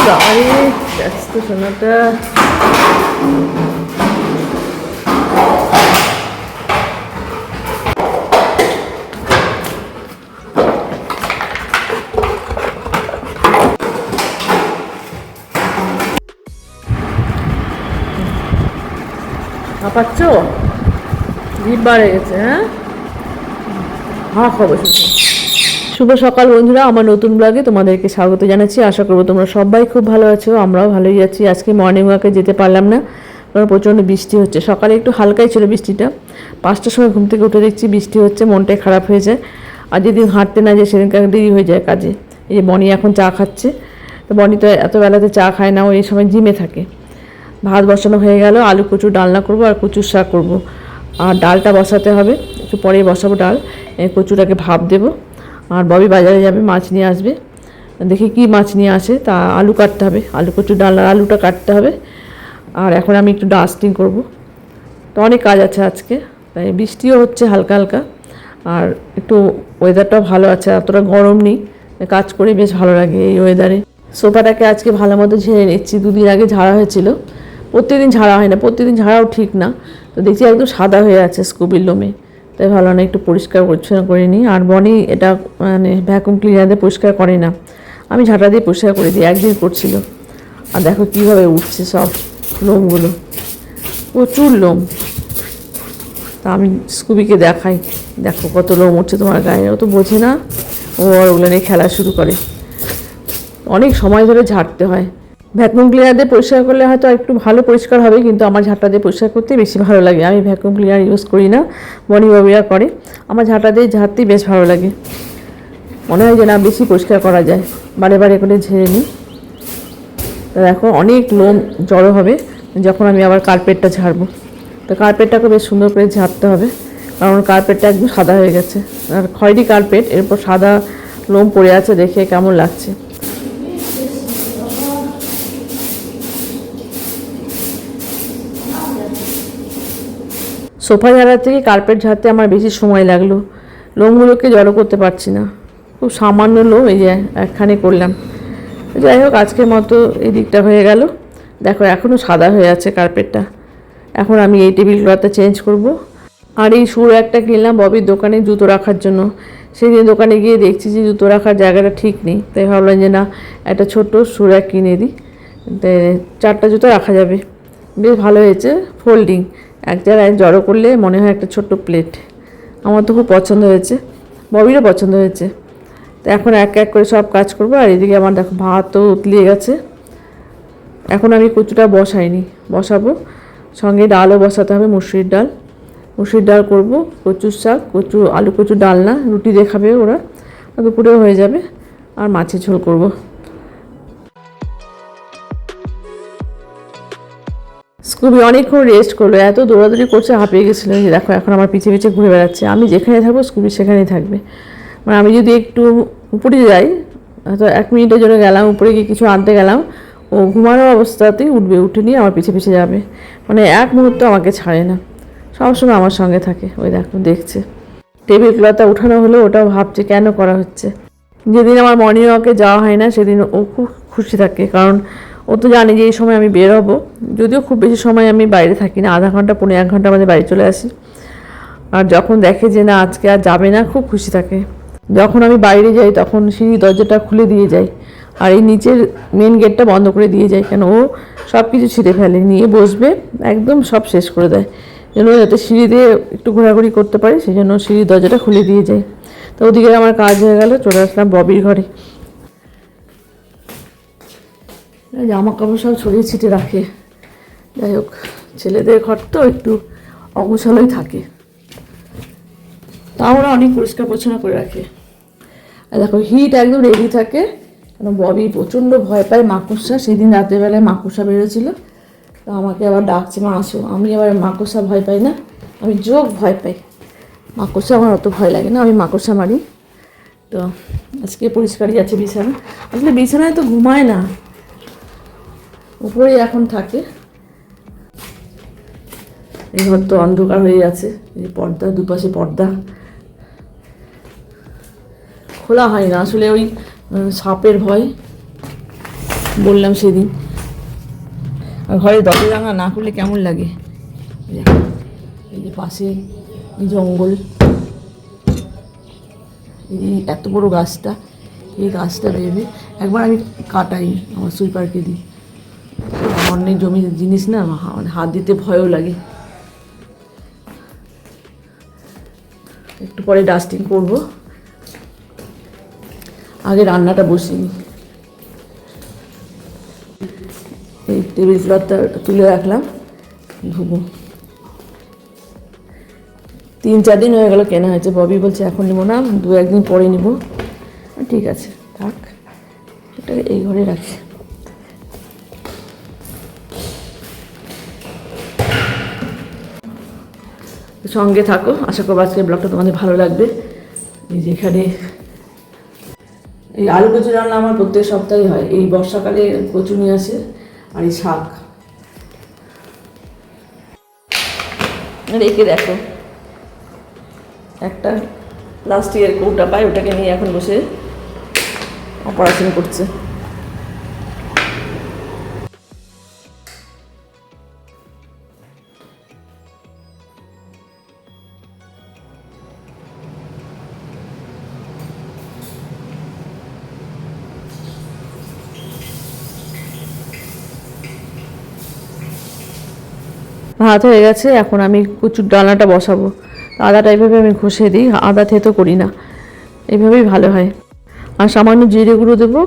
বাবারে ব্যস্ত সোনাটা। পাচ্ছ জিভ বাড়ে গেছে। হ্যাঁ খবর। শুভ সকাল বন্ধুরা, আমার নতুন ব্লগে তোমাদেরকে স্বাগত জানাচ্ছি। আশা করবো তোমরা সবাই খুব ভালো আছো, আমরাও ভালোই আছি। আজকে মর্নিং ওয়াকে যেতে পারলাম না, কারণ প্রচণ্ড বৃষ্টি হচ্ছে। সকালে একটু হালকাই ছিল বৃষ্টিটা, 5টার সময় ঘুম থেকে উঠে দেখছি বৃষ্টি হচ্ছে, মনটাই খারাপ হয়ে যায়। আর যেদিন হাঁটতে না যায় সেদিনকে দেরি হয়ে যায় কাজে। এই যে বনি এখন চা খাচ্ছে, তো বনি তো এত বেলাতে চা খায় না, ও এই সময় জিমে থাকে। ভাত বসানো হয়ে গেল, আলু কচু ডালনা করবো আর কচুর শাক করবো। আর ডালটা বসাতে হবে, একটু পরেই বসাবো ডাল। কচুটাকে ভাপ দেবো। আর ববি বাজারে যাবে, মাছ নিয়ে আসবে, দেখি কি মাছ নিয়ে আসে। তা আলু কাটতে হবে, আলু কচু ডাল আর আলুটা কাটতে হবে। আর এখন আমি একটু ডাস্টিং করব, তো অনেক কাজ আছে আজকে। তাই বৃষ্টিও হচ্ছে হালকা হালকা, আর একটু ওয়েদারটাও ভালো আছে, অতটা গরম নেই, কাজ করে বেশ ভালো লাগে এই ওয়েদারে। সোফাটাকে আজকে ভালো মতো ঝেড়ে নিচ্ছি, 2 দিন আগে ঝাড়া হয়েছিল। প্রত্যেকদিন ঝাড়া হয় না, প্রত্যেকদিন ঝাড়াও ঠিক না। তো দেখছি একদম সাদা হয়ে আছে স্কুবির লোমে, তাই ভালো না একটু পরিষ্কার পরিচ্ছন্ন করে নিই। আর বনি এটা মানে ভ্যাকুম ক্লিনার দিয়ে পরিষ্কার করে না, আমি ঝাঁটা দিয়ে পরিষ্কার করে দিই। একদিন করছিল, আর দেখো কীভাবে উঠছে সব লোমগুলো, প্রচুর লোম। তা আমি স্কুবিকে দেখাই, দেখো কত লোম উঠছে তোমার গায়ে। ও তো বোঝে না, ও আর ওগুলো নিয়ে খেলা শুরু করে। অনেক সময় ধরে ঝাড়তে হয়। ভ্যাকুম ক্লিনার দিয়ে পরিষ্কার করলে হয়তো একটু ভালো পরিষ্কার হবে, কিন্তু আমার ঝাঁটা দিয়ে পরিষ্কার করতে বেশি ভালো লাগে। আমি ভ্যাকুম ক্লিনার ইউজ করি না, বনি বাবিরা করে। আমার ঝাঁটা দিয়ে ঝাড়তেই বেশ ভালো লাগে, মনে হয় যে না বেশি পরিষ্কার করা যায়। বারে বারে করে ঝেড়ে নিই। তা দেখো অনেক লোম জড়ো হবে যখন আমি আবার কার্পেটটা ঝাড়বো। তো কার্পেটটাকে বেশ সুন্দর করে ঝাড়তে হবে, কারণ কার্পেটটা একদম সাদা হয়ে গেছে। আর খয়েরি কার্পেট, এরপর সাদা লোম পড়ে আছে, দেখে কেমন লাগছে। সোফা ঝাড়ার থেকে কার্পেট ঝাড়তে আমার বেশি সময় লাগলো, লোমগুলোকে জড়ো করতে পারছি না। খুব সামান্য লোম, এই যে একখানে করলাম। যাই হোক, আজকের মতো এই দিকটা হয়ে গেল। দেখো এখনও সাদা হয়ে আছে কার্পেটটা। এখন আমি এই টেবিল ক্লথটা চেঞ্জ করব। আর এই শু একটা কিনলাম ববির দোকানে জুতো রাখার জন্য। সেদিন দোকানে গিয়ে দেখছি যে জুতো রাখার জায়গাটা ঠিক নেই, তাই ভাবলাম যে না একটা ছোট্ট শু কিনে দিই, 4টা জুতো রাখা যাবে। বেশ ভালো হয়েছে, ফোল্ডিং, এক জায়গায় জড়ো করলে মনে হয় একটা ছোট্ট প্লেট। আমার তো খুব পছন্দ হয়েছে, ববিরও পছন্দ হয়েছে। তো এখন এক এক করে সব কাজ করবো। আর এদিকে আমার দেখো ভাতও উতলিয়ে গেছে। এখন আমি কচুটা বসাইনি, বসাবো। সঙ্গে ডালও বসাতে হবে, মুসুরির ডাল করব, কচুর শাক, আলু কচু ডালনা, রুটি দিয়ে খাবে ওরা, দুপুরেও হয়ে যাবে। আর মাছের ঝোল করব। স্কুবি অনেকক্ষণ রেস্ট করলো, এত দৌড়াদৌড়ি করছে, হাঁপিয়ে গেছিলো। যে দেখো এখন আমার পিছে পিছে ঘুরে বেড়াচ্ছে। আমি যেখানে থাকবো স্কুবি সেখানেই থাকবে। মানে আমি যদি একটু উপরে যাই, হয়তো 1 মিনিটের জন্য গেলাম উপরে, গিয়ে কিছু আনতে গেলাম, ও ঘুমানো অবস্থাতেই উঠবে, উঠে নিয়ে আমার পিছে পিছে যাবে। মানে এক মুহূর্ত আমাকে ছাড়ে না, সবসময় আমার সঙ্গে থাকে। ওই দেখো দেখছে। টেবিল ক্লথটা উঠানো হলো, ওটাও ভাবছে কেন করা হচ্ছে। যেদিন আমার মর্নিং ওয়াকে যাওয়া হয় না সেদিন ও খুব খুশি থাকে, কারণ ও তো জানে যে এই সময় আমি বের হবো। যদিও খুব বেশি সময় আমি বাইরে থাকি না, আধা ঘন্টা 1 ঘন্টা আমাদের বাড়ি চলে আসি। আর যখন দেখে যে না আজকে আর যাবে না, খুব খুশি থাকে। যখন আমি বাইরে যাই তখন সিঁড়ি দরজাটা খুলে দিয়ে যাই, আর এই নিচের মেন গেটটা বন্ধ করে দিয়ে যাই, কেন ও সব কিছু ছিঁড়ে ফেলে, নিয়ে বসবে, একদম সব শেষ করে দেয়। যেন যাতে সিঁড়ি দিয়ে একটু ঘোরাঘুরি করতে পারে, সেই জন্য সিঁড়ির দরজাটা খুলে দিয়ে যায়। তো ওদিকে আমার কাজ হয়ে গেল, চলে আসলাম ববির ঘরে। জামা কাপড় সব ছড়িয়ে ছিটে রাখে। যাই হোক, ছেলেদের ঘর তো একটু অগোছালোই থাকে, তা ওরা অনেক পরিষ্কার পরিচ্ছন্ন করে রাখে। আর দেখো হিট একদম রেডি থাকে, কারণ ববি প্রচণ্ড ভয় পায় মাকড়সা। সেদিন রাত্রেবেলায় মাকড়সা বেরোছিল, তো আমাকে আবার ডাকছে মা আসো। আমি আবার মাকড়সা ভয় পাই না, আমি যোগ ভয় পাই। মাকড়সা আমার অত ভয় লাগে না, আমি মাকড়সা মারি। তো আজকে পরিষ্কারই আছে বিছানা। আসলে বিছানায় তো ঘুমায় না, উপরেই এখন থাকে। এই ঘর তো অন্ধকার হয়ে আছে, এই পর্দা, দুপাশে পর্দা, খোলা হয় না আসলে, ওই সাপের ভয়। বললাম সেদিন। আর ঘরে দরজা জানলা না খুললে কেমন লাগে। এই যে পাশে জঙ্গল, এই এত বড় গাছটা, এই গাছটা দেবে একবার আমি কাটাই, আমার সুইপারকে দিই। অনেক জমি জিনিস না, হাত দিতে ভয়ও লাগে। একটু পরে ডাস্টিং করবো, আগে রান্নাটা বসিয়ে নিই। এই টেবিল ক্লথটা তুলে রাখলাম, ধুবো। 3-4 দিন হয়ে গেল কেনা হয়েছে। ববি বলছে এখন নেবো না, 2-1 দিন পরে নিব। ঠিক আছে থাক, এটাকে এই ঘরে রাখি। সঙ্গে থাকো, আশা করবো আজকের ব্লগটা তোমাদের ভালো লাগবে। এই যেখানে এই আলু কচু রান্না আমার প্রত্যেক সপ্তাহে হয়। এই বর্ষাকালে কচু নিয়ে আসে, আর এই শাক রেখে দেখো, একটা প্লাস্টিকের কৌটা পায়, ওটাকে নিয়ে এখন বসে অপারেশন করছে। ভাত হয়ে গেছে, এখন আমি কচুর ডালনাটা বসাবো। আদাটা এইভাবে আমি ঘষে দিই, আদা থেতো করি না, এইভাবেই ভালো হয়। আর সামান্য জিরে গুঁড়ো দেবো,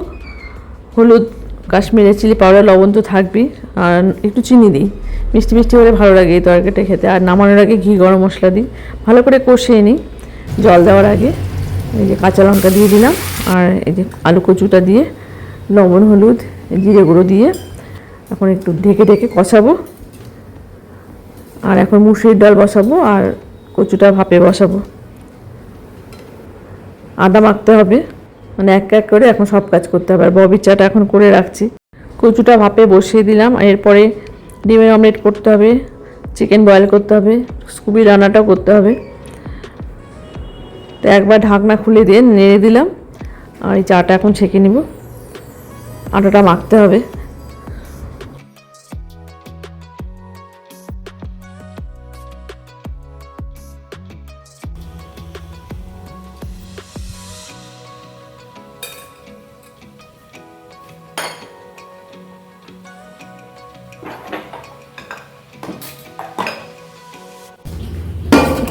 হলুদ, কাশ্মীরি চিলি পাউডার, লবণ তো থাকবেই, আর একটু চিনি দিই। মিষ্টি মিষ্টি হলে ভালো লাগে এই তরকারিটা খেতে। আর নামানোর আগে ঘি গরম মশলা দিই, ভালো করে কষিয়ে নিই জল দেওয়ার আগে। এই যে কাঁচা লঙ্কা দিয়ে দিলাম, আর এই যে আলু কচুটা দিয়ে লবণ, হলুদ, জিরে গুঁড়ো দিয়ে এখন একটু ঢেকে ঢেকে কষাবো। আর এখন মুসুরির ডাল বসাবো, আর কচুটা ভাপে বসাবো। আদা মাখতে হবে, মানে এক এক করে এখন সব কাজ করতে হবে। আর ববির চাটা এখন করে রাখছি। কচুটা ভাপে বসিয়ে দিলাম, আর এরপরে ডিমের অমলেট করতে হবে, চিকেন বয়েল করতে হবে, স্কুবি রান্নাটাও করতে হবে। তো একবার ঢাকনা খুলে দিয়ে নেড়ে দিলাম, আর এই চাটা এখন ছেঁকে নিব। আটাটা মাখতে হবে।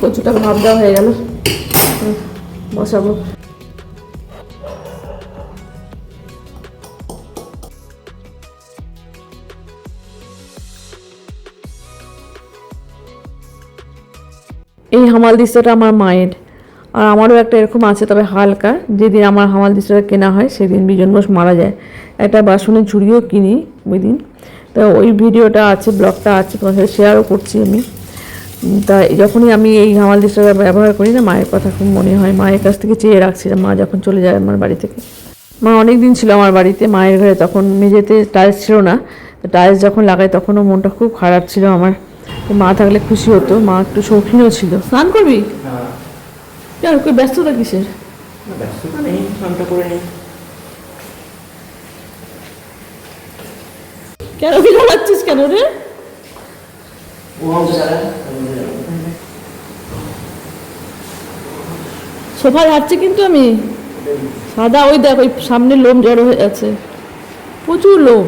কচুটা ভাপ দেওয়া হয়ে গেল, বসাবো। এই হামাল দিস্তাটা আমার মায়ের, আর আমারও একটা এরকম আছে, তবে হালকা। যেদিন আমার হামাল দিস্তাটা কেনা হয় সেদিন বিজন বোস মারা যায়। একটা বাসনের ঝুড়িও কিনি ওই দিন। তো ওই ভিডিওটা আছে, ব্লগটা আছে, তোমার সাথে শেয়ারও করছি আমি। তাই যখনই আমি এই হামাল দিস্তাটা ব্যবহার করি না, মায়ের কথা খুব মনে হয়। মায়ের কাছ থেকে চেয়ে রাখছিলাম, মা যখন চলে যায় আমার বাড়ি থেকে। মা অনেক দিন ছিল আমার বাড়িতে, মায়ের ঘরে। তখন মেঝেতে টাইলস ছিল না, তো টাইলস যখন লাগাই তখনও মনটা খুব খারাপ ছিল আমার। মা থাকলে খুশি হতো, মা একটু শৌখিনও ছিল। স্নান করবি? কেন, কই ব্যস্ততা কিসের? কেন জ্বালাচ্ছিস কেন রে? সোফায় হাঁটছে কিন্তু আমি সাদা, ওই দেখ ওই সামনে লোম জড়ো হয়ে আছে, প্রচুর লোম।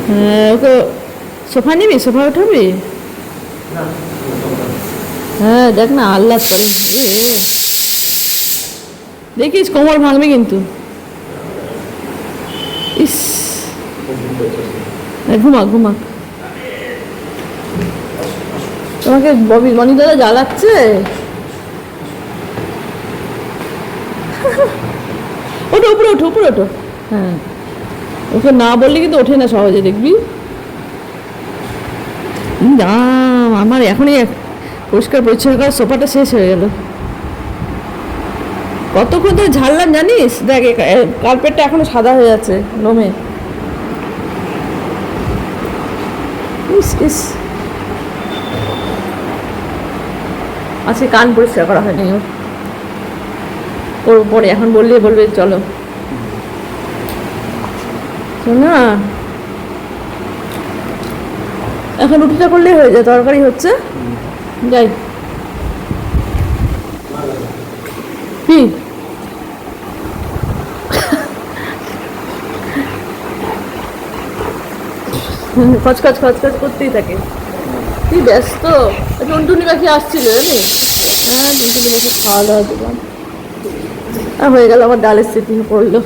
হ্যাঁ, ওকে সোফা নিবি, সোফা উঠাবি? হ্যাঁ দেখ না, আল্লাহ করে। দেখিস কোমর ভাঙবে কিন্তু। ইস, ঘুমা ঘুমা। তোমাকে ববি মনি দাদা জ্বালাচ্ছে। ওঠো, উপরে ওঠো, উপরে ওঠো। হ্যাঁ, ওকে না বললে কিন্তু ওঠে না সহজে, দেখবি। আমার এখনই পরিষ্কার পরিচ্ছন্ন করা সোফাটা শেষ হয়ে গেল। কতক্ষণ ধরে ঝাড়লাম জানিস? দেখ কার্পেটটা এখনো সাদা হয়ে যাচ্ছে লোমে। ইস ইস, আজকে কান পরিষ্কার করা হয়নি ওর। করবো পরে, এখন বললে বলবে চলো না, এখন রুটিটা করলেই হয়ে যায়, তরকারি হচ্ছে। যাই কি খচখচ খচখচ করতেই থাকে। কি ব্যস্ত, টুনটুনি পাখি আসছিল জানি। হ্যাঁ, টুনটুনি পাখি খাওয়া দাওয়া দিলাম, আর হয়ে গেল আমার ডালের স্মৃতি পড়লো।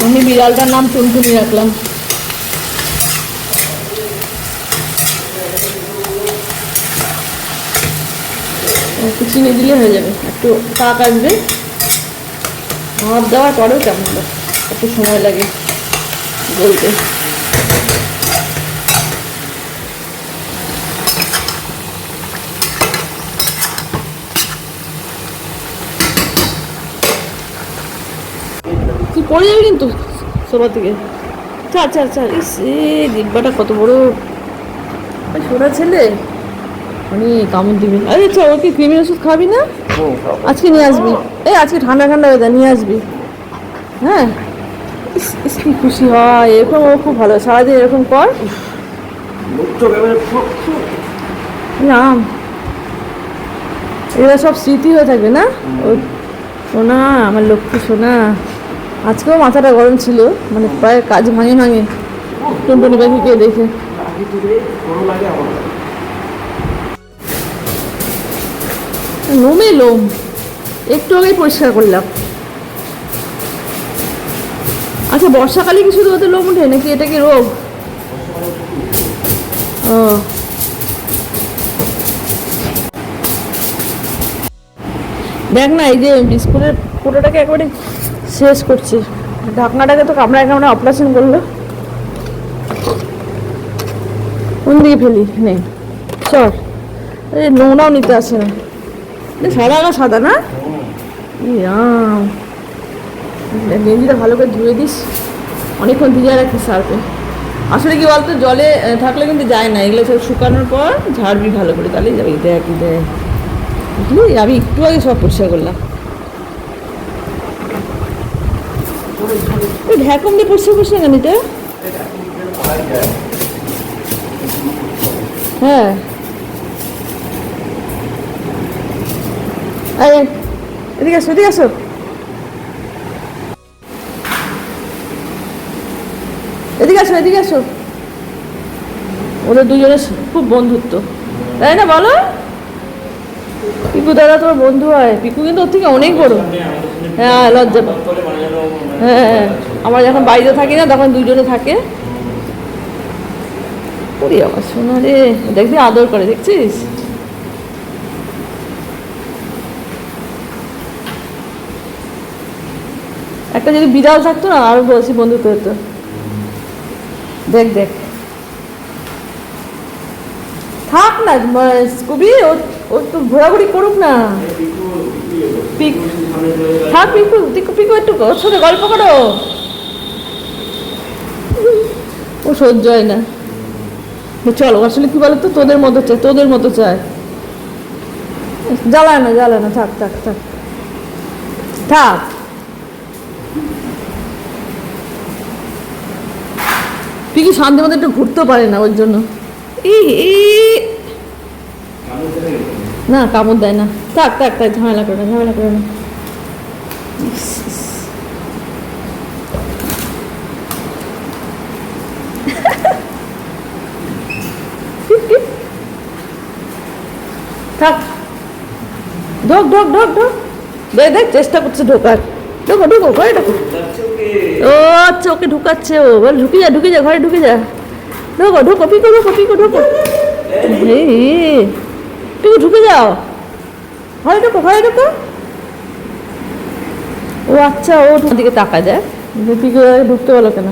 আমি বিড়ালটার নাম টুনটুনি রাখলাম। একটু চিনি দিলে হয়ে যাবে, একটু পাক আসবে। ভাত দেওয়ার পরেও কেমন একটু সময় লাগে বলতে। তুই পড়ে যাবি কিন্তু সোফা থেকে। চার চার চার, ইস দিব্যাটা কত বড় সোনা ছেলে, অনেক কামড় দিবি। আরে আচ্ছা, ও কি ক্রিমের ওষুধ খাবি না? আজকে নিয়ে আসবি, এই আজকে ঠান্ডা ঠান্ডা ওয়েদার, নিয়ে আসবি। হ্যাঁ, ইস কি খুশি হয়, এরকম ও খুব ভালো, সারাদিন এরকম কর। নাম এরা সব স্মৃতি হয়ে থাকবে না? ও সোনা, আমার লক্ষ্মী সোনা। আজকেও মাথাটা গরম ছিল, মানে প্রায় কাজ ভাঙে ভাঙে টুনটুনি পাখিকে দেখে। লোমে লোম, একটু আগেই পরিষ্কার করলাম। আচ্ছা, বর্ষাকালে কি শুধু ওদের লোম উঠে নাকি এটা কি রোগ? ও দেখ না, এই যে বিস্কুটের পুরোটাকে একেবারে শেষ করছে, ঢাকনাটাকে তো কামড়ায় কামড়ায় অপারেশন করলো। কোন দিকে ফেলি নেই, চল। এই নোংরাও নিতে আসে না, সাদা না সাদা না, গেঞ্জিটা ভালো করে ধুয়ে দিস, অনেকক্ষণ ভিজে রাখিস সার্ফে। আসলে কি বলতো, জলে থাকলে কিন্তু যায় না, এগুলো সব শুকানোর পর ঝাড়বি ভালো করে, তাহলেই যাবে। দেখ দেখ, বুঝলি, আমি একটু আগে সব পরিষ্কার করলাম। ওই ভ্যাকুম দিয়ে পরিষ্কার করছি কেন এটা? হ্যাঁ, এদিকে আসো, এদিকে আসো। এদিকে আসো, এদিকে আসো। ওদের দুজনের খুব বন্ধুত্ব, তাই না বলো? পিকু দাদা তোমার বন্ধু হয়, পিকু কিন্তু ওর থেকে অনেক বড়। হ্যাঁ, লজ্জা। হ্যাঁ, আমরা যখন বাড়িতে থাকি না তখন দুজনে থাকে। ওরে আমার শোনা রে, দেখবি আদর করে, দেখছিস? একটা যদি বিড়াল থাকতো না, আরো বেশি বন্ধুত্ব হতো। দেখ দেখ, থাক না কবি, ও তো ঘোরাঘুরি করুক না। থাক পিকু, পিকু একটু ওর সাথে গল্প করো। ও সহ্য হয় না। চলো, আসলে কি বলতো, তোদের মতো চায়, তোদের মতো চায়। জ্বালায় না, জ্বালায় না, থাক থাক থাক থাক। পিকু শান্তি মতো একটু ঘুরতেও পারে না, ওর জন্য। না, কামড় দেয় না, থাক থাক থাক, ঝামেলা করে না, ঝামেলা করে না। থাক, ঢোক ঢোক ঢোক ঢোক, দেখ দেখ চেষ্টা করছে ঢোকার। ঢোকো ঢোকো, ঘরে ঢোকো। ও আচ্ছা, ওকে ঢুকাচ্ছে ও, বল ঢুকে যা, ঢুকে যা, ঘরে ঢুকে যা। ঢোকো ঢোকো, পিকু ঢোকো, পিকু ঢোকো। পিকু ঢুকে যাও, ঘরে ঢোকো, ঘরে ঢোকো। ও আচ্ছা, ও দিকে তাকা যায়, পিকু ঢুকতে বলো কেন?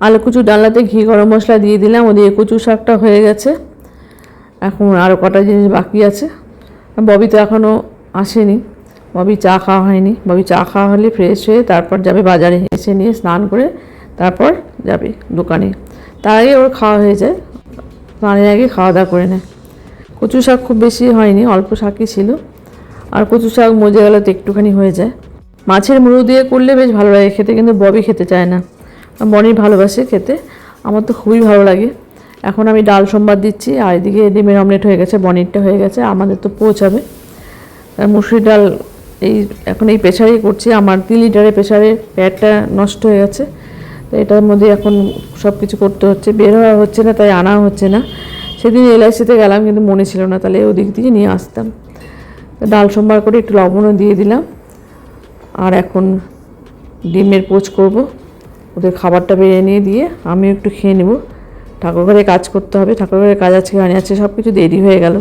আলু কুচু ডালনাতে ঘি গরম মশলা দিয়ে দিলাম, ওদিকে কচু শাকটা হয়ে গেছে। এখন আরও কটা জিনিস বাকি আছে। ববি তো এখনও আসেনি, ববি চা খাওয়া হয়নি। ববি চা খাওয়া হলে ফ্রেশ হয়ে তারপর যাবে বাজারে, এসে নিয়ে স্নান করে তারপর যাবে দোকানে। তার আগে ওর খাওয়া হয়ে যায়, স্নানের আগে খাওয়া দাওয়া করে নেয়। কচু শাক খুব বেশি হয়নি, অল্প শাকই ছিল। আর কচু শাক মজে গেলে তো একটুখানি হয়ে যায়। মাছের মুড়ো দিয়ে করলে বেশ ভালো লাগে খেতে, কিন্তু ববি খেতে চায় না। বনি ভালোবাসে খেতে, আমার তো খুবই ভালো লাগে। এখন আমি ডাল সম্বাদ দিচ্ছি, আর এদিকে ডিমের অমলেট হয়ে গেছে, বনিরটা হয়ে গেছে, আমাদের তো পৌঁছাবে। মুসুরি ডাল এখন এই প্রেশারেই করছি। আমার 3 লিটারের প্রেশারে প্যাডটা নষ্ট হয়ে গেছে, তো এটার মধ্যে এখন সব কিছু করতে হচ্ছে। বের হওয়া হচ্ছে না, তাই আনা হচ্ছে না। সেদিন LICতে গেলাম, কিন্তু মনে ছিল না, তাহলে ওদিক থেকে নিয়ে আসতাম। ডাল সম্বার করে একটু লবণও দিয়ে দিলাম। আর এখন ডিমের পোচ করব, ওদের খাবারটা বেরিয়ে নিয়ে দিয়ে আমিও একটু খেয়ে নেব। ঠাকুরঘরে কাজ করতে হবে, ঠাকুরঘরে কাজ আছে, গান আছে, সব কিছু দেরি হয়ে গেল।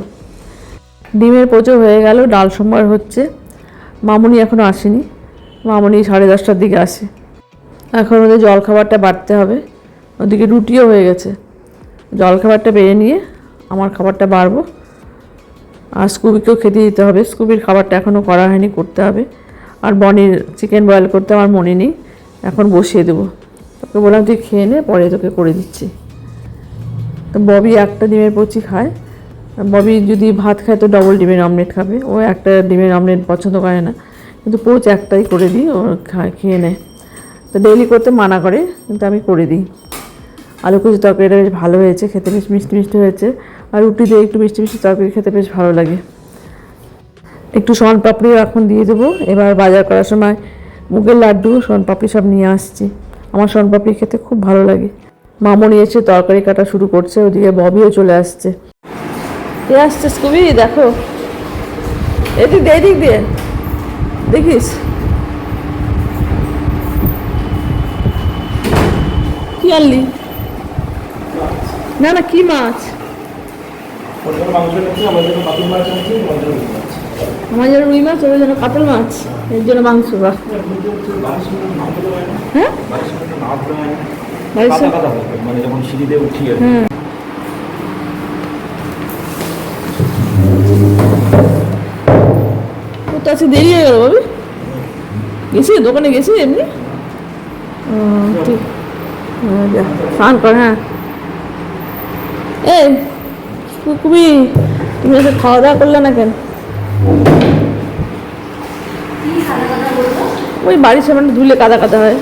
ডিমের পোচও হয়ে গেল, ডাল সম্বার হচ্ছে। মামুনি এখনও আসেনি, মামুনি 10:30টার দিকে আসে। এখন ওদের জলখাবারটা বাড়তে হবে, ওদিকে রুটিও হয়ে গেছে। জলখাবারটা বেড়ে নিয়ে আমার খাবারটা বাড়বো। আর স্কুবিকেও খেতে দিতে হবে, স্কুবির খাবারটা এখনও করা হয়নি, করতে হবে। আর বনির চিকেন বয়েল করতে আমার মনে নেই, এখন বসিয়ে দেবো। তোকে বললাম তুই খেয়ে নে, পরে তোকে করে দিচ্ছি। তো ববি একটা ডিমের পচি খায়, ববি যদি ভাত খায় তো ডবল ডিমের অমলেট খাবে। ও একটা ডিমের অমলেট পছন্দ করে না, কিন্তু পোচ একটাই করে দিই, ও খেয়ে নেয়। তো ডেইলি করতে মানা করে, কিন্তু আমি করে দিই। আলু কুচি তরকারিটা বেশ ভালো হয়েছে, খেতে বেশ মিষ্টি মিষ্টি হয়েছে। আর রুটি দিয়ে একটু মিষ্টি মিষ্টি তরকারি খেতে বেশ ভালো লাগে। একটু শনপাপড়িও এখন দিয়ে দেবো। এবার বাজার করার সময় মুগের লাড্ডু, শনপাপড়ি সব নিয়ে আসছি। আমার শনপাপড়ি খেতে খুব ভালো লাগে। মামনি এসে তরকারি কাটা শুরু করছে, ওদিকে ববিও চলে আসছে। কে আসছে স্কুবি? দেখো এদিক দিয়ে, এদিক দিয়ে দেখিস কি আনলি? না না, কি মাছ? আমার জন্য রুই মাছ, ওর জন্য কাতল মাছ, এর জন্য মাংস। হ্যাঁ, তো আজকে দেরি হয়ে গেল বাবু। গেছি দোকানে, গেছি এমনি। ঠিক, স্নান কর। হ্যাঁ, এই খুবই, তুমি এসে খাওয়া দাওয়া করলে না কেন? ওই বাড়ির সামনে ধুলে কাদা কাদা হয়।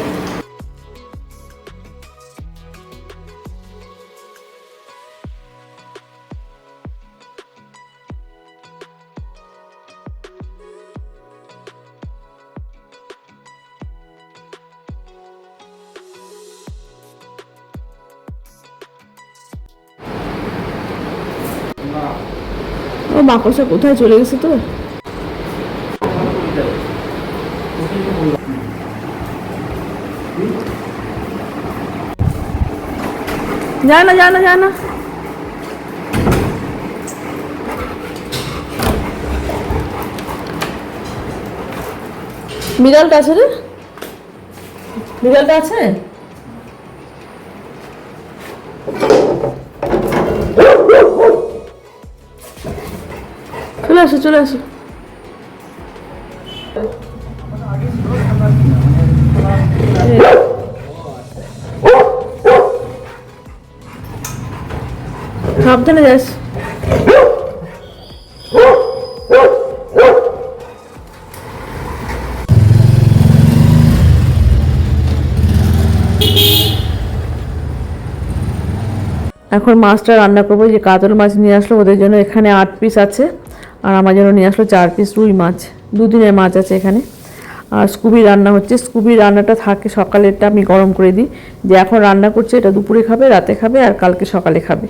ও মাকড়সা কোথায় চলে গেছে তো। যায় না, যায় না, যায় না। বিড়ালটা আছে রে, বিড়ালটা আছে। চলে আসো, চলে আসো। সাবধানে যাস। এখন মাছটা রান্না করবো। যে কাতল মাছ নিয়ে আসলো ওদের জন্য, এখানে 8 পিস আছে। আর আমার জন্য নিয়ে আসলো 4 পিস রুই মাছ। 2 দিনের মাছ আছে এখানে। আর স্কুবি রান্না হচ্ছে। স্কুবির রান্নাটা থাকে সকালেরটা আমি গরম করে দিই, যে এখন রান্না করছে এটা দুপুরে খাবে, রাতে খাবে, আর কালকে সকালে খাবে।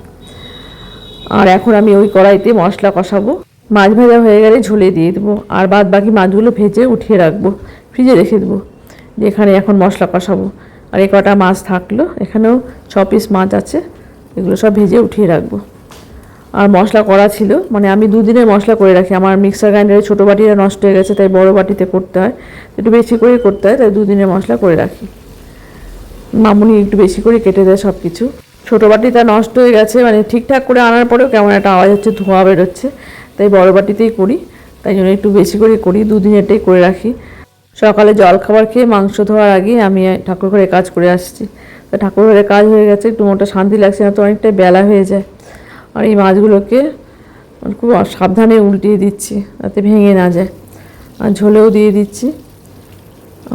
আর এখন আমি ওই কড়াইতে মশলা কষাবো। মাছ ভাজা হয়ে গেলে ঝোলে দিয়ে দেবো, আর বাদ বাকি মাছগুলো ভেজে উঠিয়ে রাখবো, ফ্রিজে রেখে দেবো। যেখানে এখন মশলা কষাবো। আর এই কটা মাছ থাকলো, এখানেও 6 পিস মাছ আছে, এগুলো সব ভেজে উঠিয়ে রাখবো। আর মশলা করা ছিল, মানে আমি 2 দিনের মশলা করে রাখি। আমার মিক্সার গ্রাইন্ডারে ছোটো বাটিটা নষ্ট হয়ে গেছে, তাই বড় বাটিতে করতে হয়, একটু বেশি করে করতে হয়, তাই 2 দিনের মশলা করে রাখি। মামুনি একটু বেশি করে কেটে দেয় সব কিছু। ছোটো বাটিটা নষ্ট হয়ে গেছে, মানে ঠিকঠাক করে আনার পরেও কেমন একটা আওয়াজ হচ্ছে, ধোঁয়া বেরোচ্ছে, তাই বড় বাটিতেই করি। তাই জন্য একটু বেশি করে করি, দুদিনেরটাই করে রাখি। সকালে জল খাবার খেয়ে মাংস ধোয়ার আগে আমি ঠাকুর ঘরে কাজ করে আসছি। তো ঠাকুর ঘরে কাজ হয়ে গেছে, একটু মোটা শান্তি লাগছে না, তো অনেকটাই বেলা হয়ে যায়। আর এই মাছগুলোকে খুব সাবধানে উল্টিয়ে দিচ্ছি যাতে ভেঙে না যায়, আর ঝোলেও দিয়ে দিচ্ছি।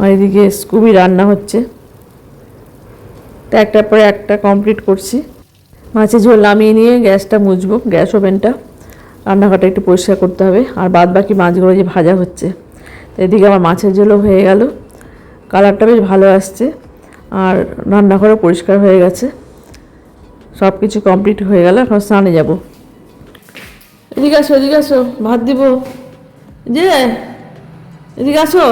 আর এদিকে স্কুবি রান্না হচ্ছে, তো একটার পরে একটা কমপ্লিট করছি। মাছের ঝোল নামিয়ে নিয়ে গ্যাসটা মুছবো, গ্যাস ওভেনটা, রান্নাঘরটা একটু পরিষ্কার করতে হবে। আর বাদ বাকি মাছগুলো যে ভাজা হচ্ছে, তো এদিকে আমার মাছের ঝোলও হয়ে গেল, কালারটা বেশ ভালো আসছে। আর রান্নাঘরও পরিষ্কার হয়ে গেছে, সব কিছু কমপ্লিট হয়ে গেল। এখন স্নানে যাব। এদিকে আসো, এদিকে আসো, ভাত দিব যে, এদিকে আসো।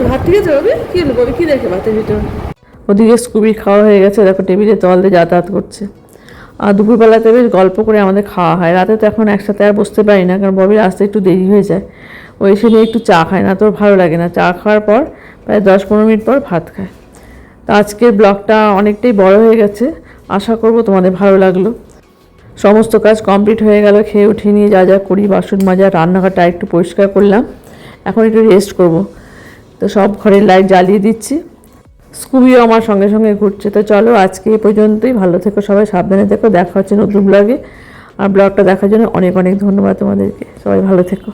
ভাত ঠিক আছে রবি, কি হলো ববি, কি দেখে ভাতের ভিতর? ওদিকে স্কুবির খাওয়া হয়ে গেছে, দেখো টেবিলে তল দিয়ে যাতায়াত করছে। আর দুপুরবেলাতে বেশ গল্প করে আমাদের খাওয়া হয়, রাতে তো এখন একসাথে আর বসতে পারি না, কারণ ববির আসতে একটু দেরি হয়ে যায়। ওই এসে নিয়ে একটু চা খায় না, তোর ভালো লাগে না। চা খাওয়ার পর প্রায় 10-15 মিনিট পর ভাত খায়। তো আজকের ব্লগটা অনেকটাই বড় হয়ে গেছে, আশা করব তোমাদের ভালো লাগলো। সমস্ত কাজ কমপ্লিট হয়ে গেল, খেয়ে উঠে নিয়ে যা যা করি, বাসন মাজা, রান্নাঘরটা একটু পরিষ্কার করলাম, এখন একটু রেস্ট করব। তো সব ঘরের লাইট জ্বালিয়ে দিচ্ছি। স্কুবিও আমার সঙ্গে সঙ্গে ঘুরছে। তো চলো আজকে এই পর্যন্তই, ভালো থেকো সবাই, সাবধানে থেকো, দেখা হচ্ছে নতুন ব্লগে। আর ব্লগটা দেখার জন্য অনেক অনেক ধন্যবাদ তোমাদেরকে, সবাই ভালো থেকো।